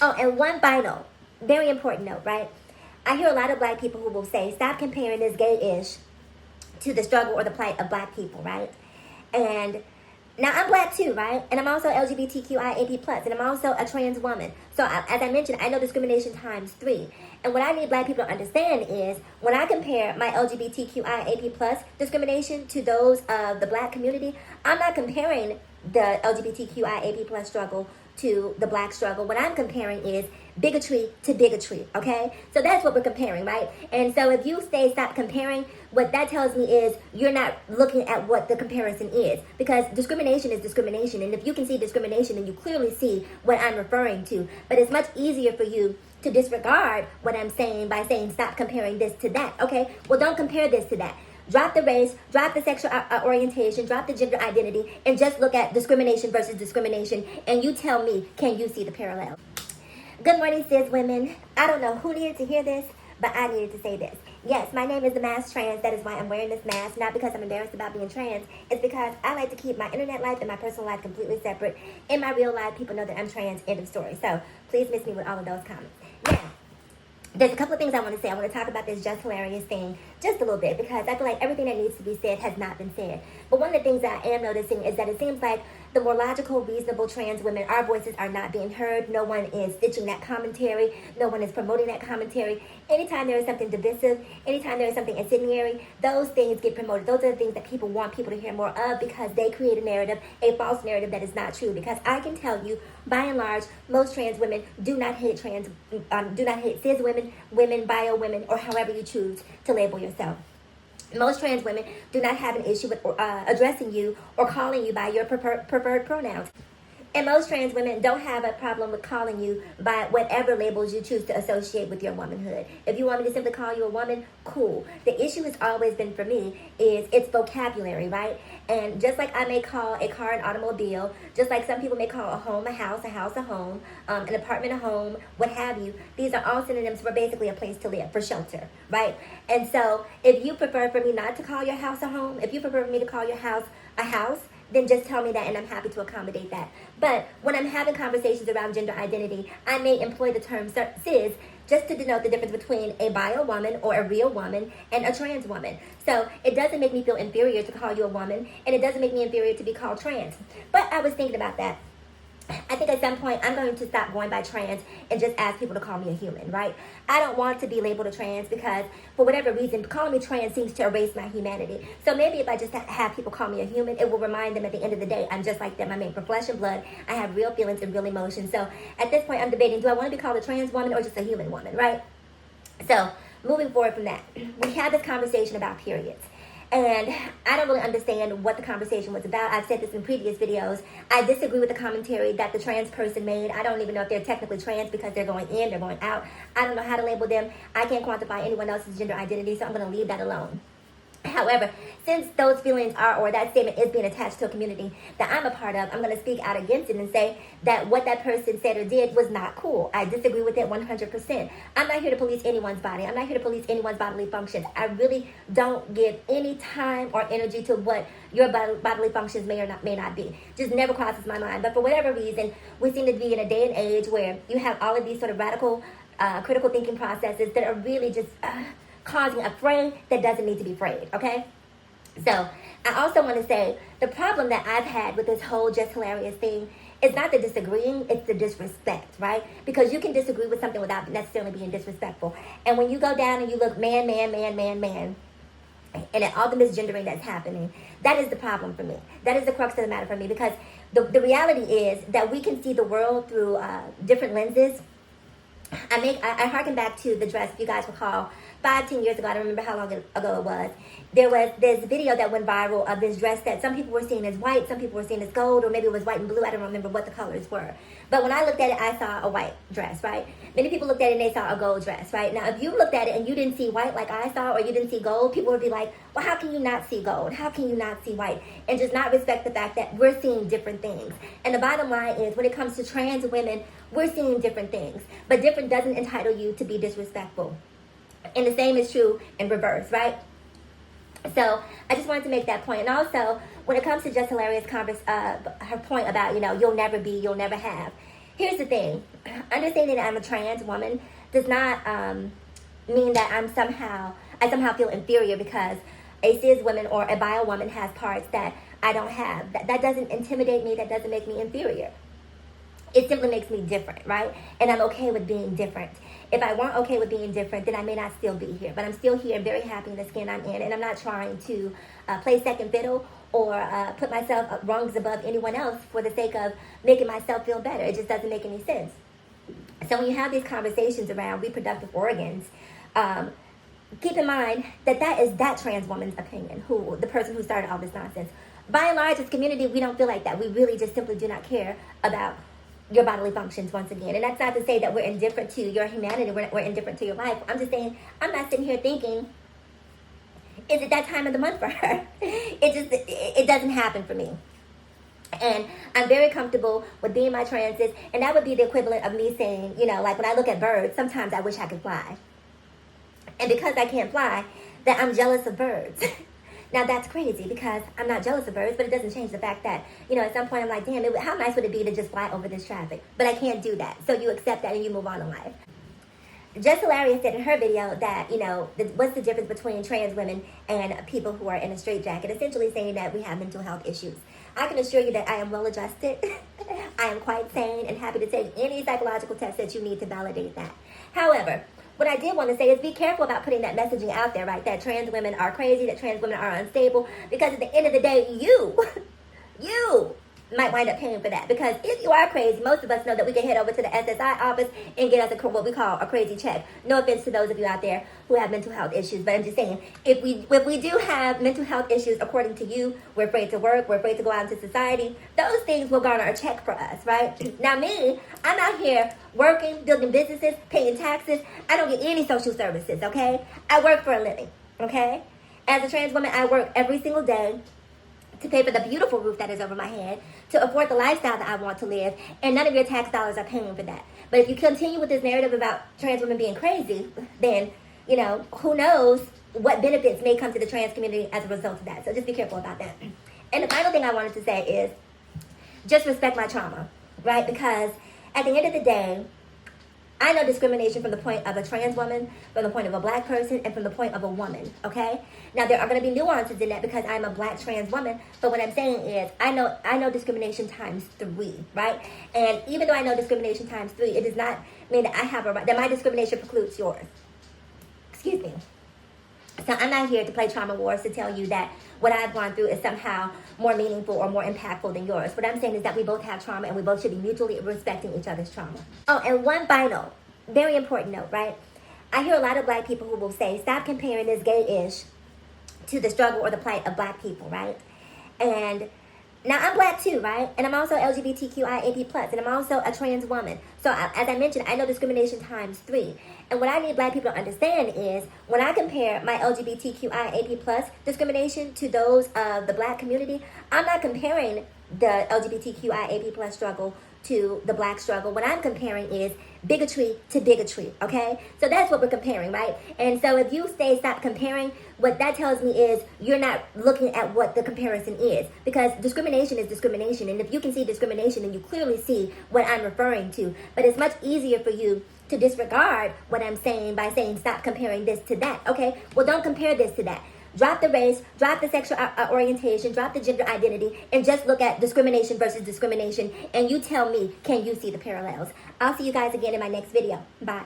Oh, and one final, very important note, right? I hear a lot of black people who will say, stop comparing this gay-ish to the struggle or the plight of black people, right? And now I'm black too, right? And I'm also LGBTQIAP+, and I'm also a trans woman. So as I mentioned, I know discrimination times 3. And what I need black people to understand is when I compare my LGBTQIAP+ discrimination to those of the black community, I'm not comparing the LGBTQIAP+ struggle to the black struggle. What I'm comparing is bigotry to bigotry, okay? So that's what we're comparing, right? And so if you say stop comparing, what that tells me is you're not looking at what the comparison is, because discrimination is discrimination. And if you can see discrimination, then you clearly see what I'm referring to. But it's much easier for you to disregard what I'm saying by saying stop comparing this to that, okay? Well, don't compare this to that. Drop the race, drop the sexual orientation, drop the gender identity, and just look at discrimination versus discrimination, and you tell me, can you see the parallel? Good morning, cis women. I don't know who needed to hear this, but I needed to say this. Yes, my name is the Masked Trans. That is why I'm wearing this mask, not because I'm embarrassed about being trans. It's because I like to keep my internet life and my personal life completely separate. In my real life, people know that I'm trans, end of story. So please miss me with all of those comments. Now, there's a couple of things I want to say. I want to talk about this Just Hilarious thing just a little bit, because I feel like everything that needs to be said has not been said. But one of the things that I am noticing is that it seems like the more logical, reasonable trans women, our voices are not being heard. No one is stitching that commentary. No one is promoting that commentary. Anytime there is something divisive, anytime there is something incendiary, those things get promoted. Those are the things that people want people to hear more of, because they create a narrative, a false narrative that is not true. Because I can tell you, by and large, most trans women do not hate cis women, women, bio women, or however you choose to label yourself. Most trans women do not have an issue with addressing you or calling you by your preferred pronouns. And most trans women don't have a problem with calling you by whatever labels you choose to associate with your womanhood. If you want me to simply call you a woman, cool. The issue has always been for me is its vocabulary, right? And just like I may call a car an automobile, just like some people may call a home a house a home, an apartment a home, what have you, these are all synonyms for basically a place to live, for shelter, right? And so if you prefer for me not to call your house a home, if you prefer for me to call your house a house, then just tell me that, and I'm happy to accommodate that. But when I'm having conversations around gender identity, I may employ the term cis just to denote the difference between a bio woman or a real woman and a trans woman. So it doesn't make me feel inferior to call you a woman, and it doesn't make me inferior to be called trans. But I was thinking about that. I think at some point I'm going to stop going by trans and just ask people to call me a human, right? I don't want to be labeled a trans because for whatever reason, calling me trans seems to erase my humanity. So maybe if I just have people call me a human, it will remind them at the end of the day, I'm just like them. I'm made from flesh and blood. I have real feelings and real emotions. So at this point I'm debating, do I want to be called a trans woman or just a human woman, right? So moving forward from that, we had this conversation about periods. And I don't really understand what the conversation was about. I've said this in previous videos. I disagree with the commentary that the trans person made. I don't even know if they're technically trans because they're going in, they're going out. I don't know how to label them. I can't quantify anyone else's gender identity, so I'm going to leave that alone. However, since those feelings are, or that statement is being attached to a community that I'm a part of, I'm going to speak out against it and say that what that person said or did was not cool. I disagree with it 100%. I'm not here to police anyone's body. I'm not here to police anyone's bodily functions. I really don't give any time or energy to what your bodily functions may or may not be. Just never crosses my mind. But for whatever reason, we seem to be in a day and age where you have all of these sort of radical, critical thinking processes that are really just causing a fray that doesn't need to be frayed, okay? So I also want to say the problem that I've had with this whole Just Hilarious thing is not the disagreeing, it's the disrespect, right? Because you can disagree with something without necessarily being disrespectful. And when you go down and you look man, and at all the misgendering that's happening, that is the problem for me. That is the crux of the matter for me, because the reality is that we can see the world through different lenses. I harken back to the dress, if you guys recall, 5-10 years ago, I don't remember how long ago it was, there was this video that went viral of this dress that some people were seeing as white, some people were seeing as gold, or maybe it was white and blue. I don't remember what the colors were. But when I looked at it, I saw a white dress, right? Many people looked at it and they saw a gold dress, right? Now, if you looked at it and you didn't see white like I saw, or you didn't see gold, people would be like, well, how can you not see gold? How can you not see white? And just not respect the fact that we're seeing different things. And the bottom line is, when it comes to trans women, we're seeing different things. But different doesn't entitle you to be disrespectful. And the same is true in reverse, right? So I just wanted to make that point. And also, when it comes to Just Hilarious, her point about, you'll never be, you'll never have. here's the thing. Understanding that I'm a trans woman does not mean that I somehow feel inferior because a cis woman or a bio woman has parts that I don't have. That doesn't intimidate me. That doesn't make me inferior. It simply makes me different, right? And I'm okay with being different. If I weren't okay with being different, then I may not still be here. But I'm still here, very happy in the skin I'm in. And I'm not trying to play second fiddle or put myself rungs above anyone else for the sake of making myself feel better. It just doesn't make any sense. So when you have these conversations around reproductive organs, keep in mind that that is that trans woman's opinion, the person who started all this nonsense. By and large, as a community, we don't feel like that. We really just simply do not care about your bodily functions once again. And that's not to say that we're indifferent to your humanity, we're indifferent to your life. I'm just saying, I'm not sitting here thinking, is it that time of the month for her? It doesn't happen for me. And I'm very comfortable with being my trances, and that would be the equivalent of me saying, like when I look at birds, sometimes I wish I could fly. And because I can't fly, that I'm jealous of birds. Now, that's crazy because I'm not jealous of birds, but it doesn't change the fact that, at some point I'm like, damn, how nice would it be to just fly over this traffic? But I can't do that. So you accept that and you move on in life. Jess Hilarious said in her video that, what's the difference between trans women and people who are in a straitjacket, essentially saying that we have mental health issues. I can assure you that I am well adjusted. I am quite sane and happy to take any psychological test that you need to validate that. However, what I did want to say is be careful about putting that messaging out there, right? That trans women are crazy, that trans women are unstable, because at the end of the day, you might wind up paying for that. Because if you are crazy, most of us know that we can head over to the SSI office and get us what we call a crazy check. No offense to those of you out there who have mental health issues, but I'm just saying, if we do have mental health issues, according to you, we're afraid to work, we're afraid to go out into society, those things will garner a check for us, right? Now me, I'm out here working, building businesses, paying taxes. I don't get any social services, okay? I work for a living, okay? As a trans woman, I work every single day to pay for the beautiful roof that is over my head, to afford the lifestyle that I want to live, and none of your tax dollars are paying for that. But if you continue with this narrative about trans women being crazy, then, who knows what benefits may come to the trans community as a result of that. So just be careful about that. And the final thing I wanted to say is just respect my trauma, right? Because at the end of the day, I know discrimination from the point of a trans woman, from the point of a black person, and from the point of a woman, okay? Now, there are going to be nuances in that because I'm a black trans woman, but what I'm saying is I know discrimination times 3, right? And even though I know discrimination times 3, it does not mean that I have a right, that my discrimination precludes yours. Excuse me. So I'm not here to play trauma wars to tell you that what I've gone through is somehow more meaningful or more impactful than yours. What I'm saying is that we both have trauma and we both should be mutually respecting each other's trauma. Oh, and one final, very important note, right? I hear a lot of black people who will say, stop comparing this gay-ish to the struggle or the plight of black people, right? And now, I'm black too, right? And I'm also LGBTQIAP+, and I'm also a trans woman. So, as I mentioned, I know discrimination times 3. And what I need black people to understand is, when I compare my LGBTQIAP+ discrimination to those of the black community, I'm not comparing the LGBTQIAP+ struggle to the black struggle. What I'm comparing is bigotry to bigotry, okay? So that's what we're comparing, right? And so if you stop comparing, what that tells me is you're not looking at what the comparison is, because discrimination is discrimination. And if you can see discrimination, then you clearly see what I'm referring to. But it's much easier for you to disregard what I'm saying by saying stop comparing this to that, okay? Well, don't compare this to that. Drop the race, drop the sexual orientation, drop the gender identity, and just look at discrimination versus discrimination. And you tell me, can you see the parallels? I'll see you guys again in my next video. Bye.